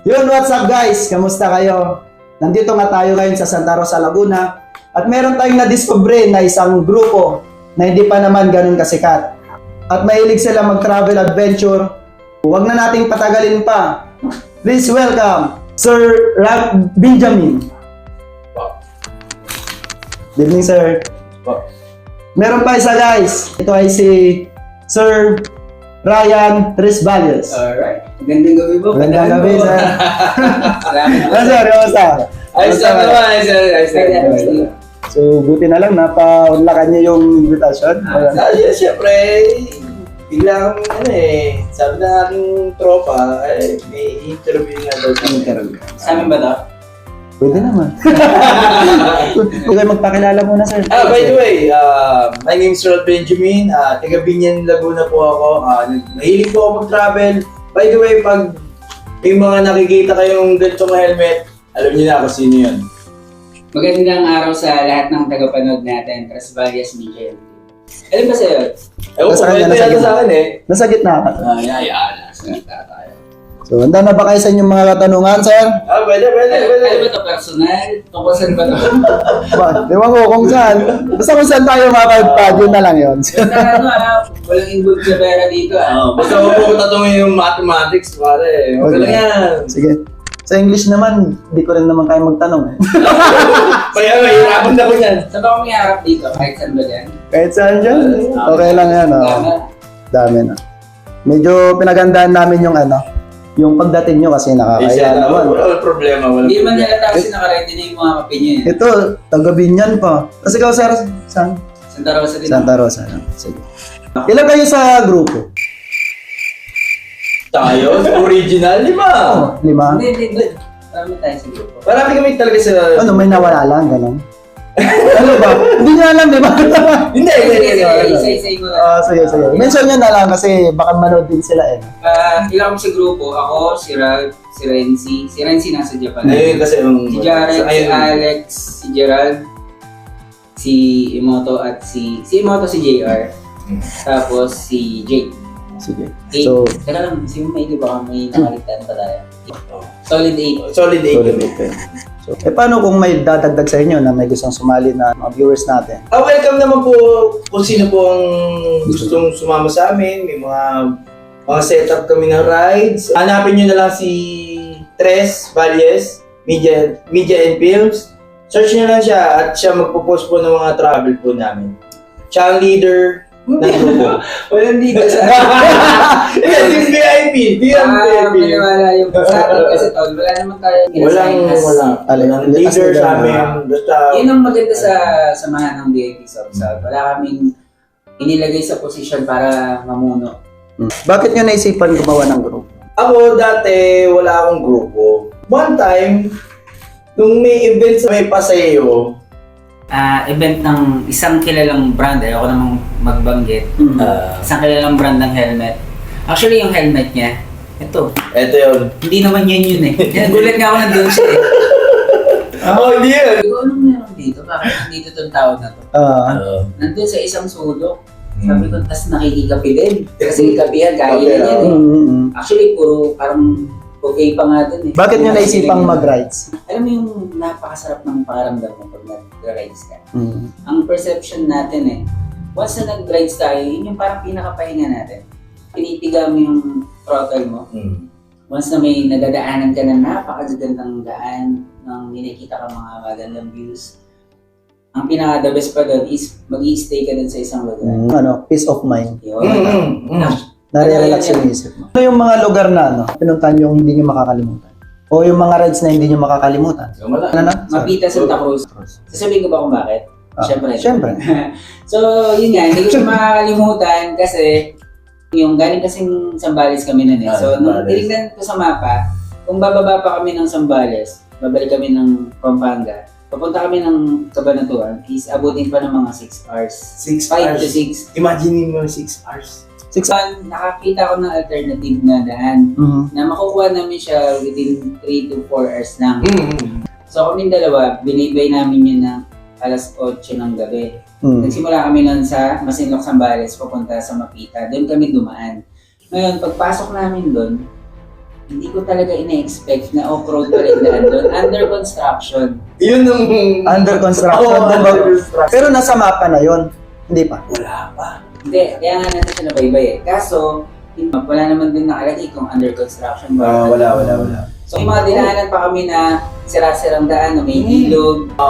Yun, what's up guys? Kamusta kayo? Nandito nga tayo ngayon sa Santa Rosa, Laguna. At meron tayong na-discover na isang grupo na hindi pa naman ganun kasikat. At mahilig sila mag-travel adventure. Huwag na nating patagalin pa. Please welcome Sir Ralph Benjamin. Good evening, sir. Meron pa isa guys. Ito ay si Sir Ryan Tresvalles. Alright. Magandang gabi po. Magandang gabi, sir. Salamat po. Sir, kamusta? Ayos lang naman. Ayos lang. So, buti na lang, napaunlakan niyo yung invitation. Siyempre, biglang sabi na aking tropa, may interview nga daw sa interview. Sa amin ba to? Pwede naman. Okay, magpakilala muna, sir. By the way, my name is Ralph Benjamin. Taga Binyan, Laguna po ako. Mahilig po ako mag-travel. By the way, pag may mga nakikita kayong ganitong helmet, alam niyo na ako sino yun. Magandang araw sa lahat ng tagapanood natin, Tresvalles Media. Alam ba sa'yo? Ewan ko, Nasa kanya, ito nasa yata gitna. sa akin eh. Nasa gitna ka. Salita tayo. So, handa na ba kayo sa inyong mga katanungan, sir? Pwede. Ano ba ito? Personal? Tungkol saan ba ito? Ewan ko kung saan. Basta kung saan tayo makapagpad, yun na lang yun. Walang involved sa pera dito. Basta huwag mo tatungin yung mathematics, pare. Okay lang yan. Sige. Sa English naman, di ko rin naman kayo magtanong eh. Kaya mahirapan na ko yan. Saan ba kami harap dito? Kahit saan ba yan? Kahit saan dyan, okay lang yan. Oh. Tama. Dami na. Medyo pinagandaan namin yung yung pagdating nyo kasi nakakaya naman. Wala problema. Hindi man nalata kasi nakaredy na yung mga kapinyo yun. Ito, taga Binyan pa. Kasi ikaw, sir, saan? Santa Rosa din. Santa Rosa. Sige. Ilan kayo sa grupo? Tayo, original, 5. Oh, 5. Hindi. Marami tayo sa grupo. Marami kami talaga sa... Ano, may nawala lang, gano'n? Ano ba? Hindi nyo alam, di ba? Hindi. Isa-isa mo na. Sige. Mention nyo na lang kasi baka manood din sila eh. Ilang kami sa grupo. Ako, si Ralph, si Renzi. Si Renzi nasa Japan. Ayun kasi yung... Si Jared, si Alex, si Gerald, si Imoto at si Imoto, si JR. Tapos si Jake. Sige. So, So, teka lang, si May, di ba may nakalitan pa tayo? Solid 8. Solid 8 solid kami. okay. So, paano kung may dadagdag sa inyo na may gustong sumali na mga viewers natin? Welcome naman po kung sino po ang gustong sumama sa amin. May mga setup kami ng rides. Hanapin nyo na lang si Tres Valles, Media and Films. Search nyo lang siya at siya magpo-post po ng mga travel po namin. Siya ang leader ng grupo. Walang dito sa... Yung VIP. Maniwala yung sa atin kasi tol, wala naman tayo Walang leader sa amin. Basta... Yun ang maganda sa samahan ng VIP Subs. Wala kaming inilagay sa posisyon para mamuno. Bakit nyo naisipan gumawa ng grupo? Ako dati wala akong grupo. One time, nung may event sa may Paseo, Event ng isang kilalang brand, ayoko namang magbanggit. Isang kilalang brand ng helmet. Actually, yung helmet niya, ito. eto yun. Hindi naman yun eh. Gulat nga ako nandun siya eh. Hindi yun. Hindi ko anong meron dito. Bakit nandito itong tao na to? Nandun sa isang sulok. Sabi ko, tas nakikikapi din. Kasi kapihan, kaya yan yan eh. Actually, puro parang okay pa nga dun eh. Bakit nyo naisipang mag-rides? Alam mo yung napakasarap ng pakiramdam mo pag nag-rides ka. Ang perception natin eh, once na nag-rides tayo, yun yung parang pinakapahinga natin. Pinitiga mo yung throttle mo. Once na may nadadaanan ka na napakagandang daan, nang nakikita ka mga magandang views, ang pinaka-the best pa doon is mag-i-stay ka dun sa isang lugar. Peace of mind. Yun. Nare-relax yung isip mo. Ano yung mga lugar na pinuntahan yung hindi nyo makakalimutan? O yung mga rides na hindi nyo makakalimutan? Wala. Ano na? Mapita Santa Cruz. Sasabihin ko ba kung bakit? Siyempre. So, yun nga, hindi ko siya makakalimutan kasi yung galing kasing Zambales kami nun eh. So, nung tinignan ko sa mapa, kung bababa pa kami ng Zambales, babalik kami ng Pampanga, papunta kami ng Cabanatuan, is abutin pa ng mga 6 hours. 6 5 to hours. 6. Imagine mo 6 hours. Nakakita ko ng alternative na daan na makukuha namin siya within 3 to 4 hours lang. So kaming dalawa, binibay namin yun ng alas 8 ng gabi. Nagsimula kami nun sa Masinloc, Zambales, papunta sa Mapita. Doon kami dumaan. Ngayon, pagpasok namin doon, hindi ko talaga ina-expect na off-road pa rin daan doon. Under construction. Yun ang... Under construction. Oo, diba? under construction. Pero nasa mapa na yon, hindi pa. Wala pa. Hindi, kaya nga natin siya nabaybay eh. Kaso, wala naman din nakalagay kung under construction ba. Wala. So, yung mga dinaanan pa kami na sira-sirang daan na may ilog. So,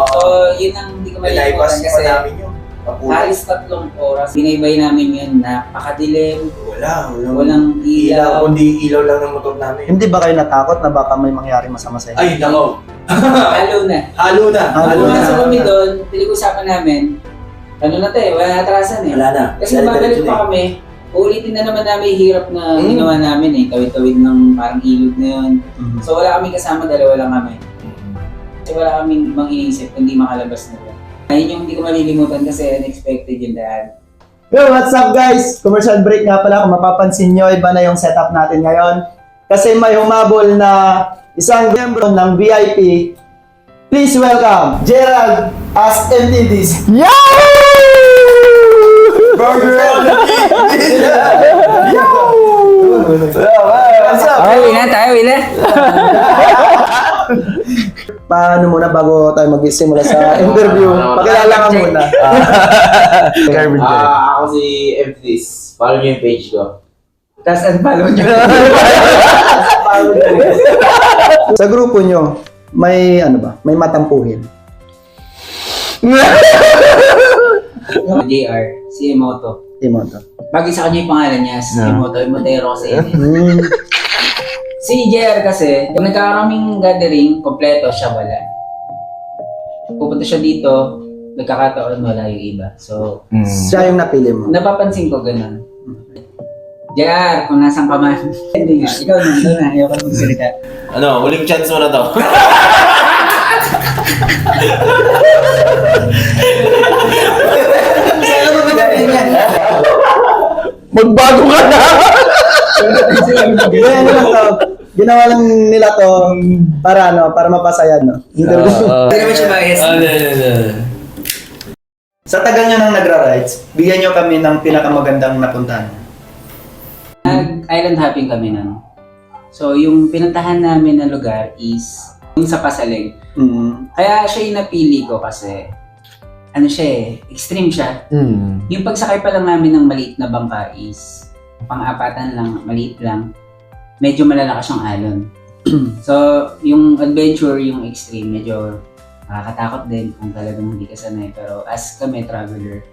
yun ang hindi ko Nalipas malimutan pa kasi namin yun. Mapulat. halos 3 oras. Binaybay namin yun, napakadilim, walang ilaw. ilaw. Kundi ilaw lang ng motor namin. Hindi ba kayo natakot na baka may mangyari masama sa inyo? Ay, nako. Halo na. Halo na. Halo na. Pumasok kami doon, pinag-usapan namin, ano na tayo, wala na atrasan eh. Wala na. Kasi mabalik pa kami, uulitin na naman namin yung hirap na ginawa namin eh. Tawid-tawid ng parang ilog na yun. Mhm. So wala kami kasama, dalawa lang kami. Kasi wala kaming ibang iniisip, kundi makalabas na doon. Ayun yung hindi ko malilimutan kasi unexpected yung daan. Yo, what's up guys? Commercial break nga pala. Kung mapapansin nyo, iba na yung setup natin ngayon. Kasi may humabol na isang membro ng VIP. Please welcome Gerald as MTDs. Burger on the What's up? Okay, wala tayo, wala. Paano muna bago tayo magsimula sa interview? Pakilala ka muna. Ako si Emptis. Follow niyo yung page ko. Tapos unfollow nyo. Sa grupo nyo, may ano ba? May matampuhin. JR, si Emoto. Timoto. Bagay sa kanya yung pangalan niya, si Emoto. Emotero kasi yun. Hmm. Si JR kasi, kung nagkakaraming gathering, kompleto siya wala. Pupunta siya dito, nagkakataon wala yung iba. So, Siya yung napili mo. napapansin ko ganun. JR, kung nasan ka man. Hindi nga, ikaw na, ikaw na, ayaw ka magsalita. Ano, huling chance mo na to. Magbago ka na! Kaya ano lang to, ginawa lang nila to para ano, para mapasaya, no? Interview. Hindi naman siya bias. Sa tagal nyo nang nagra-rides, bigyan nyo kami ng pinakamagandang napuntahan. Nag-island hopping kami na. So, yung pinuntahan namin na lugar is yung sa Pasalig. Kaya siya yung napili ko kasi ano siya eh, extreme siya. Yung pagsakay pa lang namin ng maliit na bangka is pang-apatan lang, maliit lang. Medyo malalakas yung alon. So, yung adventure, yung extreme, medyo nakakatakot din kung talagang hindi ka sanay. Pero as kami, traveler,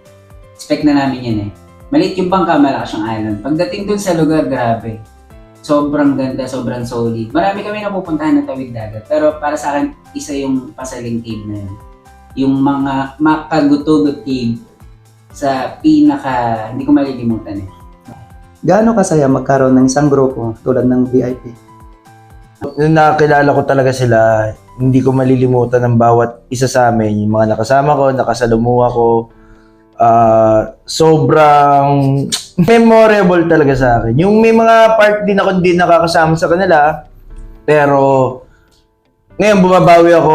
expect na namin yan eh. Maliit yung bangka, malakas yung alon. Pagdating dun sa lugar, grabe. Sobrang ganda, sobrang solid. Marami kami napupuntahan na tawid dagat. Pero para sa akin, isa yung Pasaling Cave na yun. Yung mga makagutugot cave sa pinaka, hindi ko malilimutan eh. Gaano kasaya magkaroon ng isang grupo tulad ng VIP? Nung nakilala ko talaga sila, hindi ko malilimutan ng bawat isa sa amin. Yung mga nakasama ko, nakasalumuha ko. Sobrang memorable talaga sa akin. Yung may mga part din ako hindi nakakasama sa kanila, pero ngayon bumabawi ako,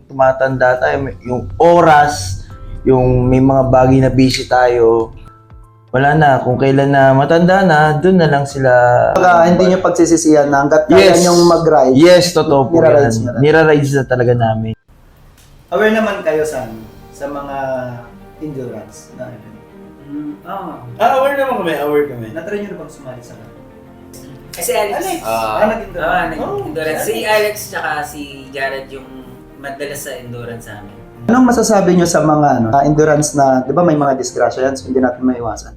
tumatanda tayo, yung oras, yung may mga bagay na busy tayo, wala na. Kung kailan na matanda na, dun na lang sila. Baka hindi nyo pagsisisihan na hanggat kaya Yes. nyong mag-ride. Yes, totoo po Nira-rides yan. nyo na. Nira-rides na talaga namin. Aware naman kayo sa mga endurance na Aware naman kami, aware kami. Na-try nyo na bang sumali sa kanila? Kasi Alex. nag-endurance? Endurance. Si Alex tsaka si Jared yung madalas sa endurance sa amin. Anong masasabi nyo sa mga endurance na, di ba may mga disgrasya yan, so hindi natin maiwasan?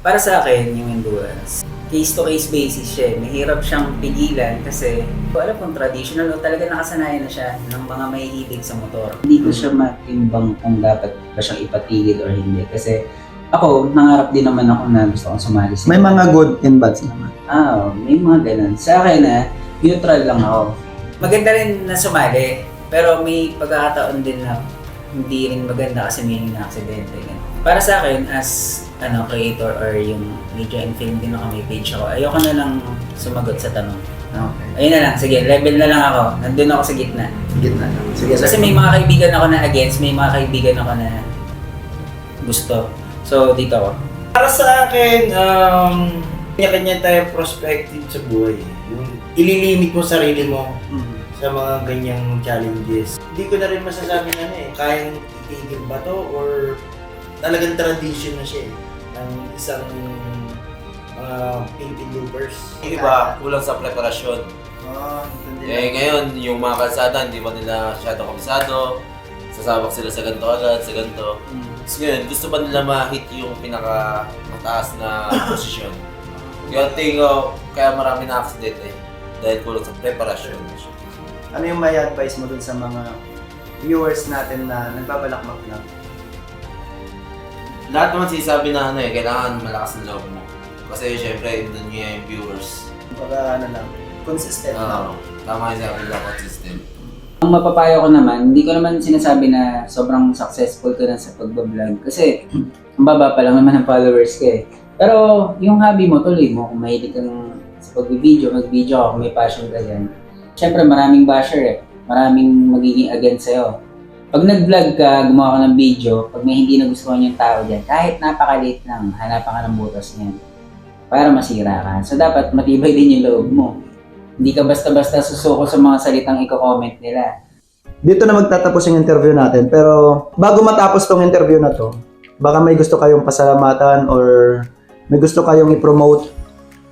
Para sa akin, yung endurance, case-to-case basis siya. Mahirap siyang pigilan kasi alam kung traditional o talaga nakasanayan na siya ng mga mahihilig sa motor. Hindi ko siya matimbang kung dapat ba siyang ipatigil or hindi. Kasi ako, nangarap din naman ako na gusto kong sumali sa May mga good and bads naman. may mga ganun. Sa akin neutral lang ako. Maganda rin na sumali, pero may pagkakataon din na hindi rin maganda kasi may na-aksidente. Para sa akin, as creator or yung media and film din ako, may page ako, ayoko na lang sumagot sa tanong. Okay. Ayun na lang, sige, level na lang ako. Nandun ako sa gitna. Gitna lang. Sige, Kasi may mga kaibigan ako na against, may mga kaibigan ako na gusto. So, dito ako. Para sa akin, kanya-kanya tayo perspective sa buhay. Yung ililimit mo sarili mo sa mga ganyang challenges. Hindi ko na rin masasabi na kayang itigil ba to or talagang tradition na siya ng isang mga Philippine loopers. Yung iba, kulang sa preparasyon. Ngayon, yung mga kalsada, hindi pa nila masyadong kabisado. Sasabak sila sa ganito agad, sa ganito. Tapos ngayon, gusto pa nila ma-hit yung pinaka-mataas na posisyon. Kaya tingin ko, kaya marami na accident dahil kulang sa preparasyon. Ano yung may advice mo dun sa mga viewers natin na nagbabalakmak lang? Lahat naman sinasabi na kailangan malakas ang loob mo. Kasi syempre, doon nyo yung viewers. Baka consistent na. Tama yung sabi lang, consistent. Ang mapapayo ko naman, hindi ko naman sinasabi na sobrang successful ka na sa pagbablog. Kasi, ang baba pa lang naman ang followers ka eh. Pero, yung hobby mo, tuloy mo. Kung mahilig kang sa pag-video, mag-video ka, kung may passion ka dyan. Siyempre, maraming basher eh. Maraming magiging against sa'yo. Pag nag-vlog ka, gumawa ka ng video, pag may hindi nagustuhan yung tao dyan, kahit napakaliit lang, hanapan ka ng butas niyan para masira ka. So, dapat matibay din yung loob mo. Hindi ka basta-basta susuko sa mga salitang i-comment nila. Dito na magtatapos yung interview natin, pero bago matapos tong interview na to, baka may gusto kayong pasalamatan or may gusto kayong i-promote.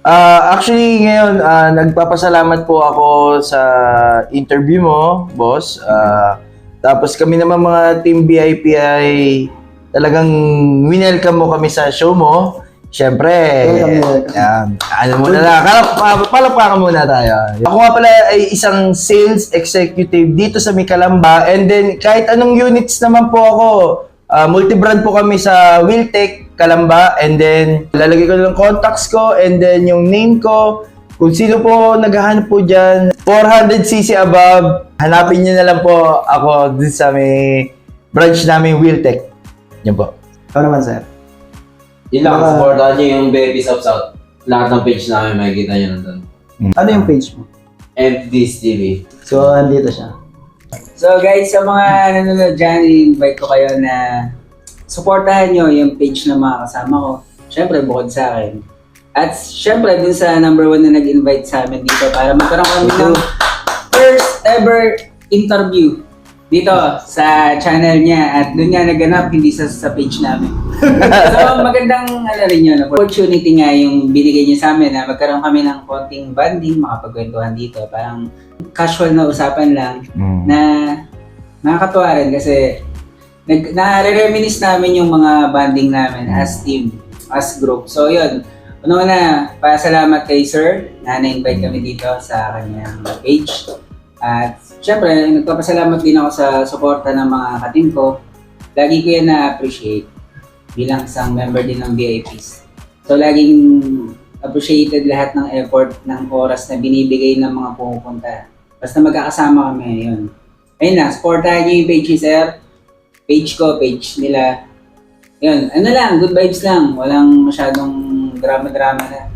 Actually, ngayon, nagpapasalamat po ako sa interview mo, boss. Tapos kami naman mga Team VIP ay talagang winelcome mo kami sa show mo. Siyempre, ano muna na, palakpakan muna tayo. Ako nga pala ay isang sales executive dito sa Mikalamba, and then kahit anong units naman po ako, multi-brand po kami sa Wiltec, Kalamba, and then lalagay ko ng contacts ko, and then yung name ko, kung sino po naghahanap po dyan, 400cc above, hanapin nyo na lang po ako dito sa may branch namin Wiltec. Yan po. Ikaw naman, sir. Yun lang, supportahan nyo yung Baby South South. Lahat ng page namin, makikita nyo nandun. Ano yung page mo? MD's TV. So, andito siya. So guys, sa mga nanonood dyan, invite ko kayo na supportahan nyo yung page ng mga kasama ko. Siyempre, bukod sa akin. At siyempre, dun sa number 1 na nag-invite sa amin dito para magkaroon kami ng first ever interview dito sa channel niya. At dun nga naganap, hindi sa page namin. So magandang rin yun. Opportunity nga yung binigay niya sa amin na magkaroon kami ng konting banding, makapagkwentuhan dito. Parang casual na usapan lang na nakakatuwa rin kasi nare-reminisce namin yung mga banding namin as team, as group. So yun, una-una, pasalamat kay Sir na na-invite kami dito sa kanyang page. At syempre, nagpapasalamat din ako sa suporta ng mga ka-team ko. Lagi ko yan na-appreciate bilang isang member din ng VIPs. So laging appreciated lahat ng effort, ng oras na binibigay ng mga pumupunta. Basta magkakasama kami, yun. Ayun na, supportahan niyo yung page ni Sir. Page ko, page nila. Yun, ano lang, good vibes lang. Walang masyadong drama-drama na.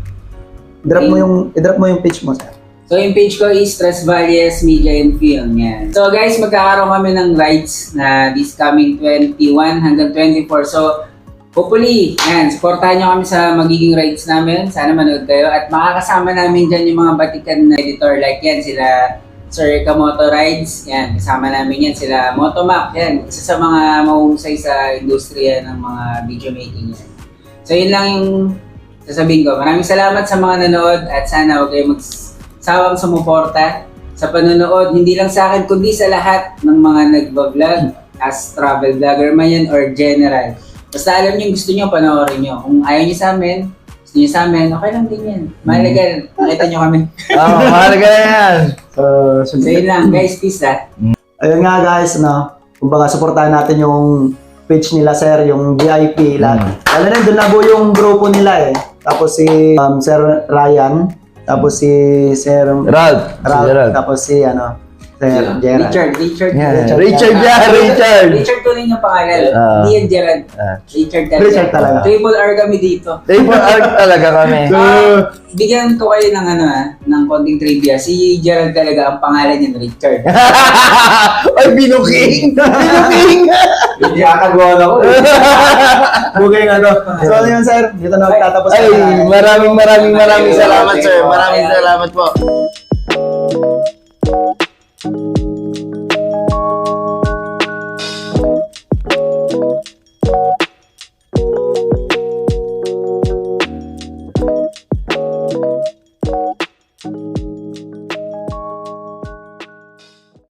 I-drop mo yung page mo, sir. So yung page ko is Tres Valles Media and Film. Yan. So guys, magkakaroon kami ng rides na this coming 21 hanggang 24. So hopefully, yan, supportahan nyo kami sa magiging rides namin. Sana manood kayo. At makakasama namin dyan yung mga batikan na editor like yan. Sila Sir Kamoto Rides. Yan, kasama namin yan. Sila Motomac. Yan, isa sa mga mahusay sa industriya ng mga video making yan. So yun lang yung sasabihin ko. Maraming salamat sa mga nanood at sana huwag kayo magsawang sumuporta sa panonood. Hindi lang sa akin, kundi sa lahat ng mga nagbablog as travel vlogger man yan or general. Basta alam niyo gusto niyo, panoorin niyo. Kung ayaw niyo sa amin, gusto niyo sa amin, okay lang din yan. Mahalaga, nakita niyo kami. Mahalaga yan. So yun lang, guys, peace Ayun nga guys, kumbaga supportahan natin yung page nila, sir, yung VIP lahat. Lalo na doon na po yung grupo nila eh. Tapos si Sir Ryan, tapos si Sir Ralph. tapos si Sir Gerald. Richard. Richard. Tuloy yung pangalan. Hindi yan Gerald. Richard talaga. Triple R kami dito. Triple R talaga kami. Bigyan ko kayo ng ng konting trivia. Si Gerald talaga ang pangalan niya, Richard. Ay, binuking! Hindi akagawa ako. Bugay So yun, sir, dito na magtatapos. Ay, maraming salamat, sir. Maraming salamat po.